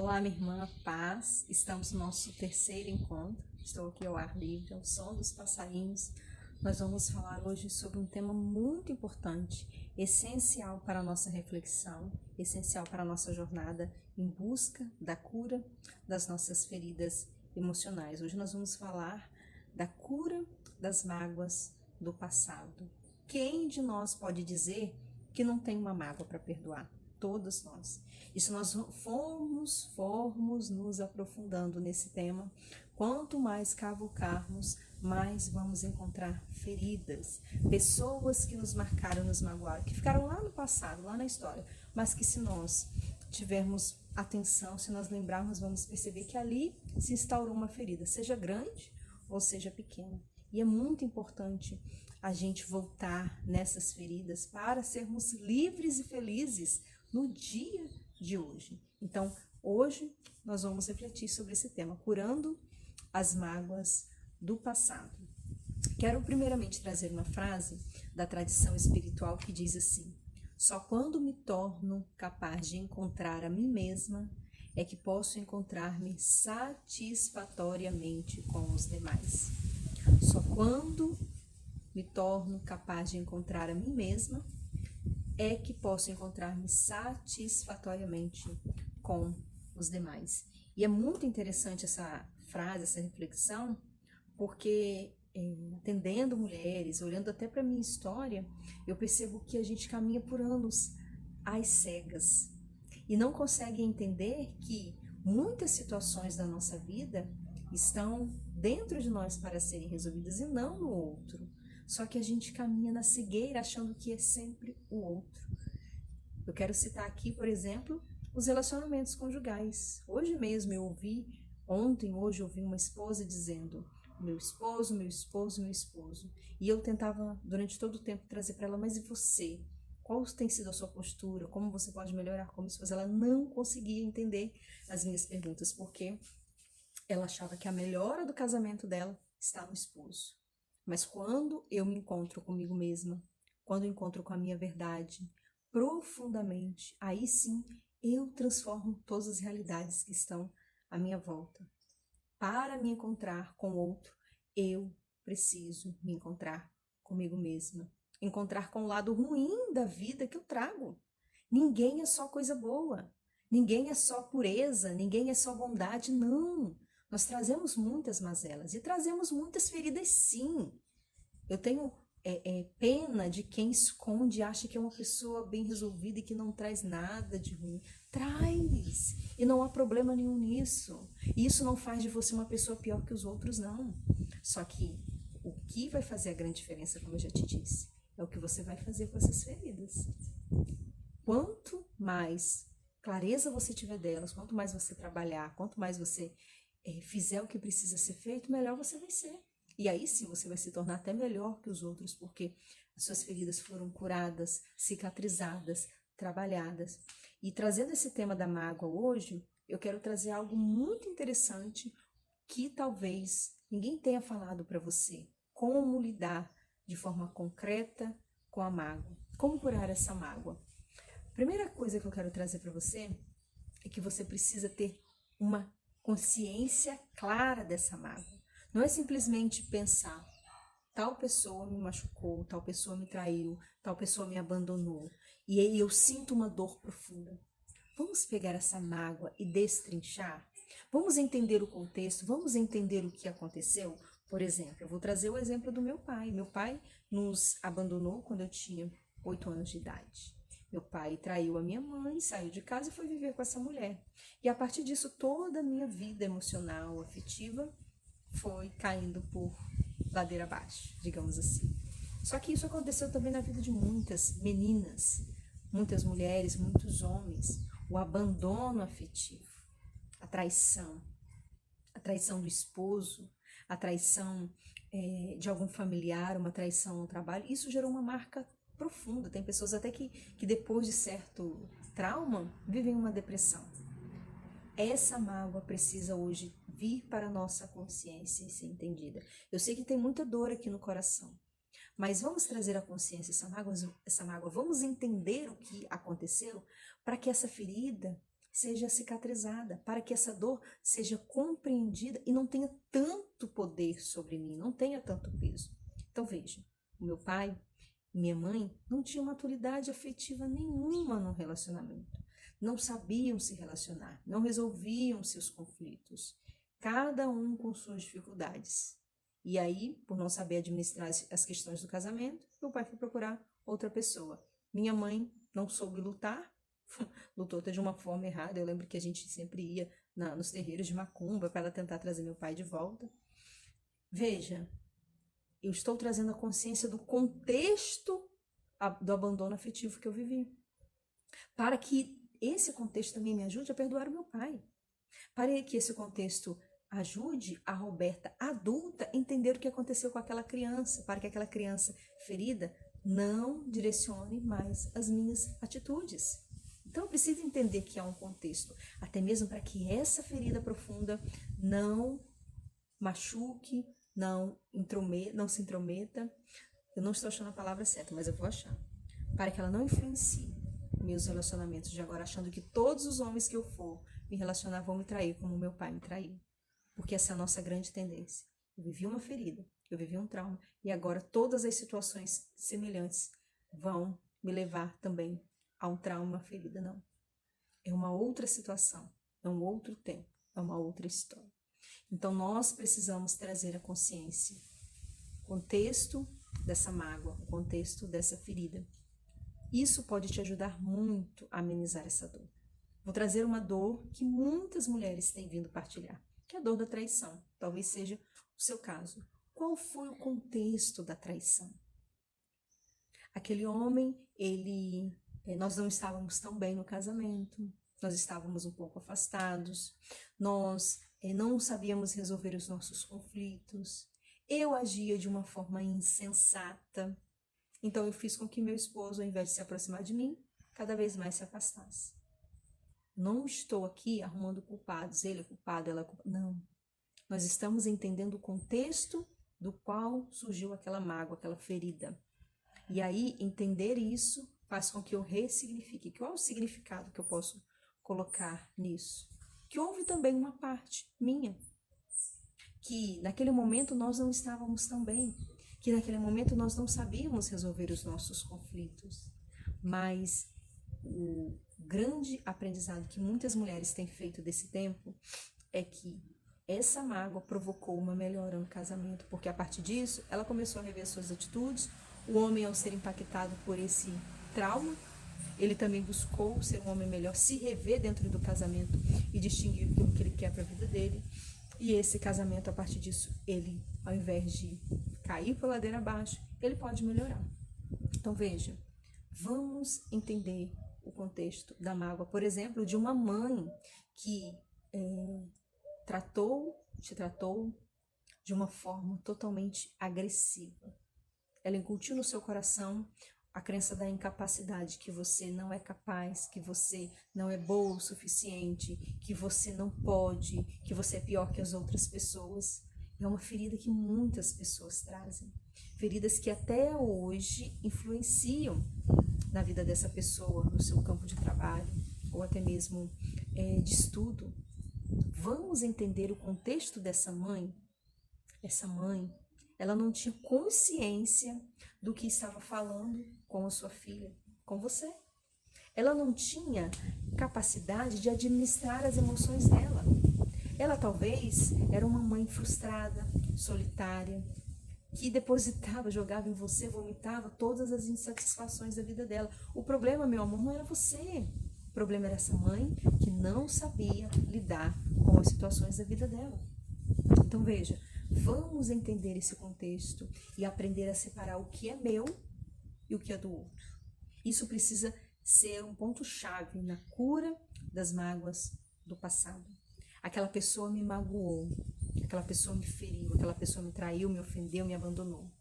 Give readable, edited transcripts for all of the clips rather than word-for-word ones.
Olá, minha irmã, paz. Estamos no nosso terceiro encontro. Estou aqui ao ar livre, ao som dos passarinhos. Nós vamos falar hoje sobre um tema muito importante, essencial para a nossa reflexão, essencial para a nossa jornada em busca da cura das nossas feridas emocionais. Hoje nós vamos falar da cura das mágoas do passado. Quem de nós pode dizer que não tem uma mágoa para perdoar? Todos nós. E se nós formos nos aprofundando nesse tema, quanto mais cavucarmos, mais vamos encontrar feridas, pessoas que nos marcaram, nos magoaram, que ficaram lá no passado, lá na história, mas que se nós tivermos atenção, se nós lembrarmos, vamos perceber que ali se instaurou uma ferida, seja grande ou seja pequena. E é muito importante a gente voltar nessas feridas para sermos livres e felizes no dia de hoje. Então, hoje nós vamos refletir sobre esse tema, curando as mágoas do passado. Quero primeiramente trazer uma frase da tradição espiritual que diz assim: só quando me torno capaz de encontrar a mim mesma é que posso encontrar-me satisfatoriamente com os demais. Só quando me torno capaz de encontrar a mim mesma é que posso encontrar-me satisfatoriamente com os demais. E é muito interessante essa frase, essa reflexão, porque atendendo mulheres, olhando até para a minha história, eu percebo que a gente caminha por anos às cegas e não consegue entender que muitas situações da nossa vida estão dentro de nós para serem resolvidas e não no outro. Só que a gente caminha na cegueira achando que é sempre o outro. Eu quero citar aqui, por exemplo, os relacionamentos conjugais. Hoje mesmo eu ouvi, hoje eu ouvi uma esposa dizendo: meu esposo, meu esposo, meu esposo. E eu tentava durante todo o tempo trazer para ela: mas e você? Qual tem sido a sua postura? Como você pode melhorar como esposa? Ela não conseguia entender as minhas perguntas, porque ela achava que a melhora do casamento dela está no esposo. Mas quando eu me encontro comigo mesma, quando eu encontro com a minha verdade profundamente, aí sim eu transformo todas as realidades que estão à minha volta. Para me encontrar com o outro, eu preciso me encontrar comigo mesma. Encontrar com o lado ruim da vida que eu trago. Ninguém é só coisa boa. Ninguém é só pureza. Ninguém é só bondade. Não. Nós trazemos muitas mazelas e trazemos muitas feridas, sim. Eu tenho pena de quem esconde e acha que é uma pessoa bem resolvida e que não traz nada de ruim. Traz! E não há problema nenhum nisso. E isso não faz de você uma pessoa pior que os outros, não. Só que o que vai fazer a grande diferença, como eu já te disse, é o que você vai fazer com essas feridas. Quanto mais clareza você tiver delas, quanto mais você trabalhar, quanto mais você fizer o que precisa ser feito, melhor você vai ser. E aí sim você vai se tornar até melhor que os outros, porque as suas feridas foram curadas, cicatrizadas, trabalhadas. E trazendo esse tema da mágoa hoje, eu quero trazer algo muito interessante que talvez ninguém tenha falado para você. Como lidar de forma concreta com a mágoa. Como curar essa mágoa. A primeira coisa que eu quero trazer para você é que você precisa ter uma consciência clara dessa mágoa. Não é simplesmente pensar: tal pessoa me machucou, tal pessoa me traiu, tal pessoa me abandonou, e aí eu sinto uma dor profunda. Vamos pegar essa mágoa e destrinchar? Vamos entender o contexto, vamos entender o que aconteceu? Por exemplo, eu vou trazer o exemplo do meu pai. Meu pai nos abandonou quando eu tinha 8 anos de idade. Meu pai traiu a minha mãe, saiu de casa e foi viver com essa mulher. E a partir disso, toda a minha vida emocional, afetiva, foi caindo por ladeira abaixo, digamos assim. Só que isso aconteceu também na vida de muitas meninas, muitas mulheres, muitos homens. O abandono afetivo, a traição do esposo, a traição de algum familiar, uma traição no trabalho, isso gerou uma marca profunda. Tem pessoas até que depois de certo trauma vivem uma depressão. Essa mágoa precisa hoje vir para a nossa consciência e ser entendida. Eu sei que tem muita dor aqui no coração, mas vamos trazer à consciência essa mágoa, vamos entender o que aconteceu para que essa ferida seja cicatrizada, para que essa dor seja compreendida e não tenha tanto poder sobre mim, não tenha tanto peso. Então veja, o meu pai e minha mãe não tinham maturidade afetiva nenhuma no relacionamento. Não sabiam se relacionar, não resolviam seus conflitos, cada um com suas dificuldades. E aí, por não saber administrar as questões do casamento, meu pai foi procurar outra pessoa. Minha mãe não soube lutar, lutou até de uma forma errada. Eu lembro que a gente sempre ia nos terreiros de macumba para ela tentar trazer meu pai de volta. Veja, eu estou trazendo a consciência do contexto do abandono afetivo que eu vivi, para que esse contexto também me ajude a perdoar o meu pai, para que esse contexto ajude a Roberta adulta a entender o que aconteceu com aquela criança, para que aquela criança ferida não direcione mais as minhas atitudes. Então eu preciso entender que há um contexto, até mesmo para que essa ferida profunda não machuque, não se intrometa. Eu não estou achando a palavra certa, mas eu vou achar. Para que ela não influencie meus relacionamentos de agora, achando que todos os homens que eu for me relacionar vão me trair como meu pai me traiu. Porque essa é a nossa grande tendência. Eu vivi uma ferida, eu vivi um trauma, e agora todas as situações semelhantes vão me levar também a um trauma, uma ferida. Não. É uma outra situação, é um outro tempo, é uma outra história. Então nós precisamos trazer a consciência, o contexto dessa mágoa, o contexto dessa ferida. Isso pode te ajudar muito a amenizar essa dor. Vou trazer uma dor que muitas mulheres têm vindo partilhar, que é a dor da traição. Talvez seja o seu caso. Qual foi o contexto da traição? Aquele homem, nós não estávamos tão bem no casamento, nós estávamos um pouco afastados, nós não sabíamos resolver os nossos conflitos, eu agia de uma forma insensata, então eu fiz com que meu esposo, ao invés de se aproximar de mim, cada vez mais se afastasse. Não estou aqui arrumando culpados, ele é culpado, ela é culpada. Não. Nós estamos entendendo o contexto do qual surgiu aquela mágoa, aquela ferida. E aí, entender isso faz com que eu ressignifique. Qual é o significado que eu posso colocar nisso? Que houve também uma parte minha, que naquele momento nós não estávamos tão bem, que naquele momento nós não sabíamos resolver os nossos conflitos. Mas o grande aprendizado que muitas mulheres têm feito desse tempo é que essa mágoa provocou uma melhora no casamento, porque a partir disso ela começou a rever suas atitudes. O homem, ao ser impactado por esse trauma, ele também buscou ser um homem melhor, se rever dentro do casamento e distinguir aquilo que ele quer para a vida dele. E esse casamento, a partir disso, ele, ao invés de cair pela ladeira abaixo, ele pode melhorar. Então veja, vamos entender o contexto da mágoa, por exemplo, de uma mãe que te tratou de uma forma totalmente agressiva. Ela incutiu no seu coração a crença da incapacidade, que você não é capaz, que você não é boa o suficiente, que você não pode, que você é pior que as outras pessoas. É uma ferida que muitas pessoas trazem. Feridas que até hoje influenciam na vida dessa pessoa, no seu campo de trabalho, ou até mesmo de estudo. Vamos entender o contexto dessa mãe? Essa mãe, ela não tinha consciência do que estava falando com a sua filha, com você. Ela não tinha capacidade de administrar as emoções dela. Ela talvez era uma mãe frustrada, solitária, que depositava, jogava em você, vomitava todas as insatisfações da vida dela. O problema, meu amor, não era você. O problema era essa mãe que não sabia lidar com as situações da vida dela. Então veja, vamos entender esse contexto e aprender a separar o que é meu e o que é do outro. Isso precisa ser um ponto-chave na cura das mágoas do passado. Aquela pessoa me magoou, aquela pessoa me feriu, aquela pessoa me traiu, me ofendeu, me abandonou.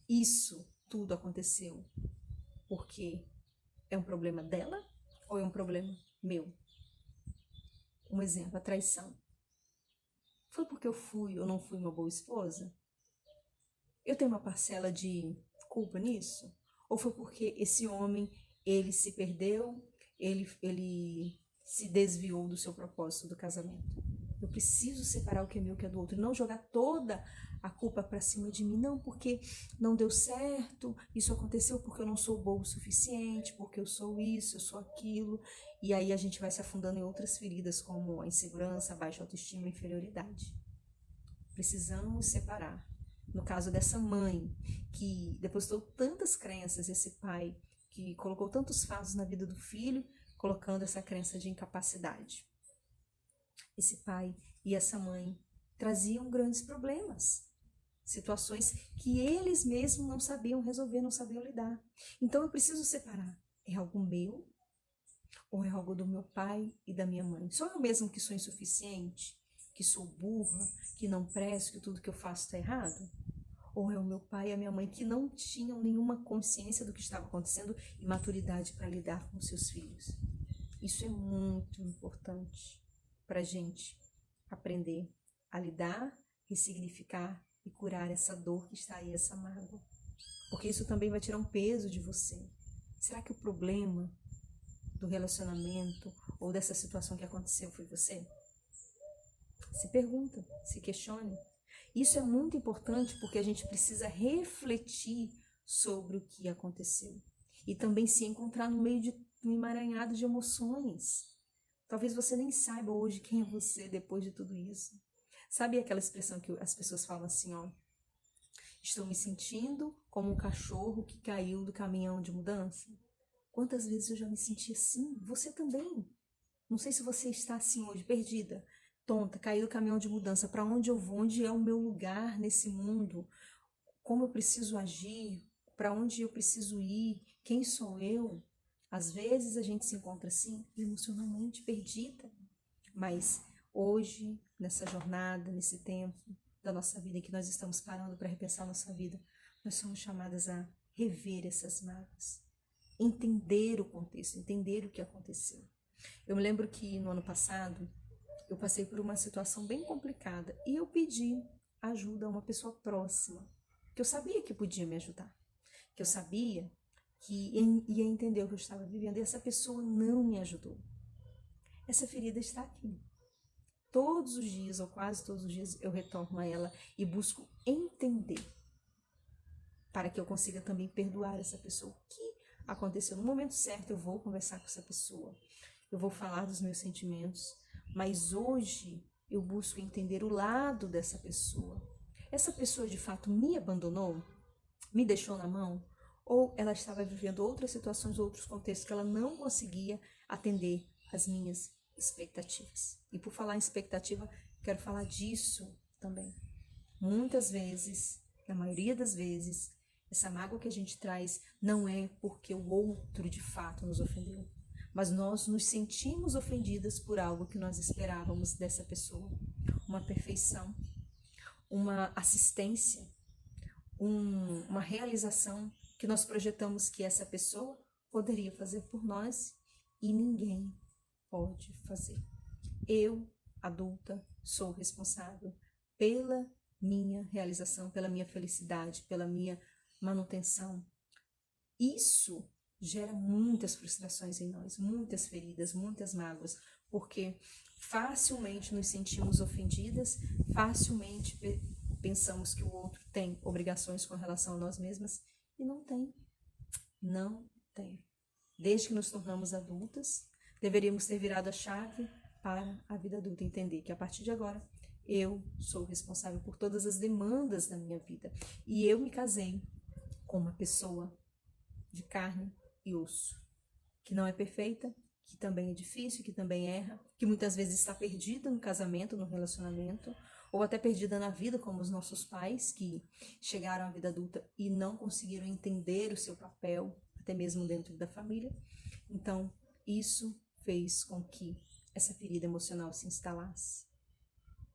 Isso tudo aconteceu porque é um problema dela ou é um problema meu? Um exemplo, a traição. Foi porque eu fui ou não fui uma boa esposa? Eu tenho uma parcela de culpa nisso? Ou foi porque esse homem, ele se perdeu, ele se desviou do seu propósito do casamento. Eu preciso separar o que é meu, o que é do outro, e não jogar toda a culpa para cima de mim, não, porque não deu certo, isso aconteceu porque eu não sou boa o suficiente, porque eu sou isso, eu sou aquilo, e aí a gente vai se afundando em outras feridas, como a insegurança, a baixa autoestima, a inferioridade. Precisamos separar. No caso dessa mãe, que depositou tantas crenças, esse pai, que colocou tantos fardos na vida do filho, colocando essa crença de incapacidade. Esse pai e essa mãe traziam grandes problemas, situações que eles mesmos não sabiam resolver, não sabiam lidar. Então eu preciso separar. É algo meu ou é algo do meu pai e da minha mãe? Sou eu mesmo que sou insuficiente, que sou burra, que não presto, que tudo que eu faço está errado? Ou é o meu pai e a minha mãe que não tinham nenhuma consciência do que estava acontecendo e maturidade para lidar com seus filhos? Isso é muito importante para a gente aprender a lidar, ressignificar e curar essa dor que está aí, essa mágoa. Porque isso também vai tirar um peso de você. Será que o problema do relacionamento ou dessa situação que aconteceu foi você? Se pergunta, se questione. Isso é muito importante porque a gente precisa refletir sobre o que aconteceu. E também se encontrar no meio de um emaranhado de emoções. Talvez você nem saiba hoje quem é você depois de tudo isso. Sabe aquela expressão que as pessoas falam assim, ó? Estou me sentindo como um cachorro que caiu do caminhão de mudança. Quantas vezes eu já me senti assim? Você também. Não sei se você está assim hoje, perdida, tonta, caiu do caminhão de mudança. Para onde eu vou? Onde é o meu lugar nesse mundo? Como eu preciso agir? Para onde eu preciso ir? Quem sou eu? Às vezes a gente se encontra assim, emocionalmente perdida. Mas hoje, nessa jornada, nesse tempo da nossa vida em que nós estamos parando para repensar a nossa vida, nós somos chamadas a rever essas mágoas, entender o contexto, entender o que aconteceu. Eu me lembro que no ano passado eu passei por uma situação bem complicada e eu pedi ajuda a uma pessoa próxima, que eu sabia que podia me ajudar, que eu sabia que ia entender o que eu estava vivendo, e essa pessoa não me ajudou. Essa ferida está aqui. Todos os dias, ou quase todos os dias, eu retorno a ela e busco entender, para que eu consiga também perdoar essa pessoa. O que aconteceu? No momento certo eu vou conversar com essa pessoa, eu vou falar dos meus sentimentos, mas hoje eu busco entender o lado dessa pessoa. Essa pessoa de fato me abandonou? Me deixou na mão? Ou ela estava vivendo outras situações, outros contextos que ela não conseguia atender às minhas expectativas? E por falar em expectativa, quero falar disso também. Muitas vezes, na maioria das vezes, essa mágoa que a gente traz não é porque o outro de fato nos ofendeu, mas nós nos sentimos ofendidas por algo que nós esperávamos dessa pessoa. Uma perfeição, uma assistência, uma realização que nós projetamos que essa pessoa poderia fazer por nós e ninguém pode fazer. Eu, adulta, sou responsável pela minha realização, pela minha felicidade, pela minha manutenção. Isso gera muitas frustrações em nós, muitas feridas, muitas mágoas, porque facilmente nos sentimos ofendidas, facilmente pensamos que o outro tem obrigações com relação a nós mesmas e não tem. Não tem. Desde que nos tornamos adultas, deveríamos ter virado a chave para a vida adulta, entender que a partir de agora eu sou responsável por todas as demandas da minha vida. E eu me casei com uma pessoa de carne e osso, que não é perfeita, que também é difícil, que também erra, que muitas vezes está perdida no casamento, no relacionamento, ou até perdida na vida, como os nossos pais, que chegaram à vida adulta e não conseguiram entender o seu papel, até mesmo dentro da família. Então, isso fez com que essa ferida emocional se instalasse.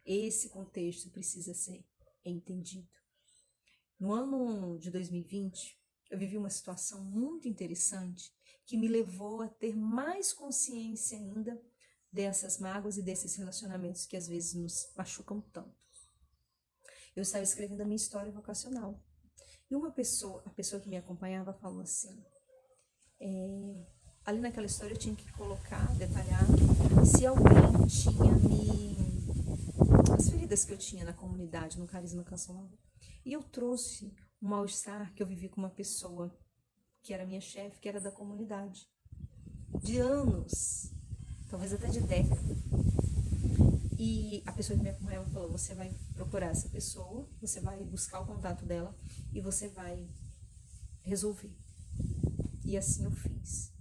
Esse contexto precisa ser entendido. No ano de 2020, eu vivi uma situação muito interessante que me levou a ter mais consciência ainda dessas mágoas e desses relacionamentos que às vezes nos machucam tanto. Eu estava escrevendo a minha história vocacional e a pessoa que me acompanhava falou assim, ali naquela história eu tinha que colocar, detalhar, se alguém tinha as feridas que eu tinha na comunidade, no Carisma Canção Nova. E eu trouxe um mal-estar que eu vivi com uma pessoa que era minha chefe, que era da comunidade, de anos, talvez até de décadas. E a pessoa que me acompanhava falou: você vai procurar essa pessoa, você vai buscar o contato dela e você vai resolver. E assim eu fiz.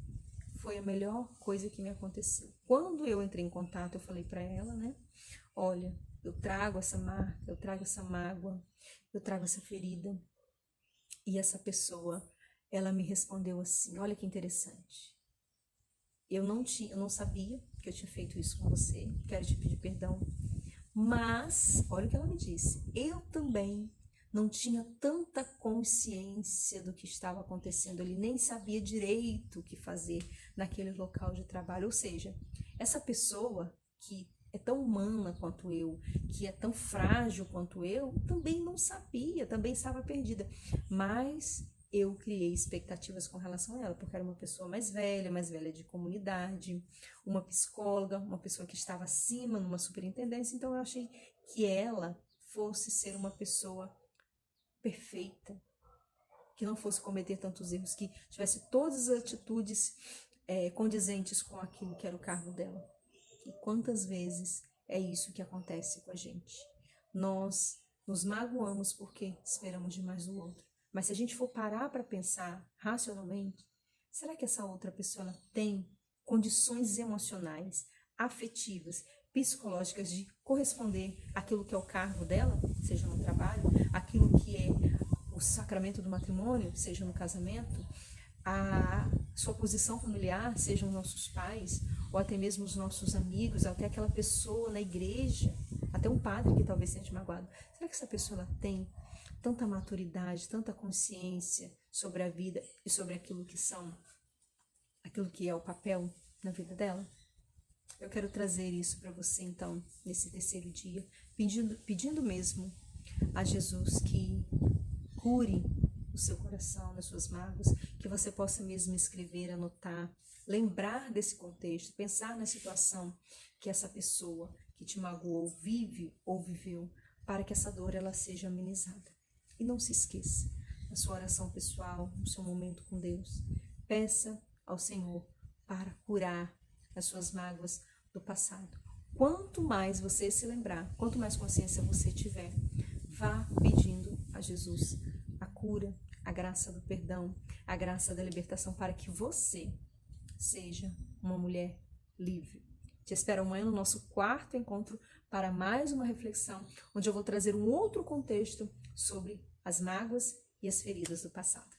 Foi a melhor coisa que me aconteceu. Quando eu entrei em contato, eu falei para ela, né? Olha, eu trago essa marca, eu trago essa mágoa, eu trago essa ferida. E essa pessoa, ela me respondeu assim: olha que interessante. Eu não sabia que eu tinha feito isso com você, quero te pedir perdão. Mas, olha o que ela me disse, eu também não tinha tanta consciência do que estava acontecendo ali, nem sabia direito o que fazer naquele local de trabalho. Ou seja, essa pessoa que é tão humana quanto eu, que é tão frágil quanto eu, também não sabia, também estava perdida. Mas eu criei expectativas com relação a ela, porque era uma pessoa mais velha de comunidade, uma psicóloga, uma pessoa que estava acima numa superintendência, então eu achei que ela fosse ser uma pessoa perfeita, que não fosse cometer tantos erros, que tivesse todas as atitudes condizentes com aquilo que era o cargo dela. E quantas vezes é isso que acontece com a gente? Nós nos magoamos porque esperamos demais do outro. Mas se a gente for parar para pensar racionalmente, será que essa outra pessoa ela tem condições emocionais, afetivas, psicológicas de corresponder àquilo que é o cargo dela, seja no trabalho, aquilo que é o sacramento do matrimônio, seja no casamento, a sua posição familiar, sejam nossos pais, ou até mesmo os nossos amigos, até aquela pessoa na igreja, até um padre que talvez seja magoado. Será que essa pessoa ela tem tanta maturidade, tanta consciência sobre a vida e sobre aquilo que é o papel na vida dela? Eu quero trazer isso para você, então, nesse terceiro dia, pedindo mesmo a Jesus que cure o seu coração, nas suas mágoas, que você possa mesmo escrever, anotar, lembrar desse contexto, pensar na situação que essa pessoa que te magoou vive ou viveu, para que essa dor ela seja amenizada. E não se esqueça, na sua oração pessoal, no seu momento com Deus, peça ao Senhor para curar as suas mágoas do passado. Quanto mais você se lembrar, quanto mais consciência você tiver, vá pedindo a Jesus a cura, a graça do perdão, a graça da libertação, para que você seja uma mulher livre. Te espero amanhã no nosso quarto encontro para mais uma reflexão, onde eu vou trazer um outro contexto sobre as mágoas e as feridas do passado.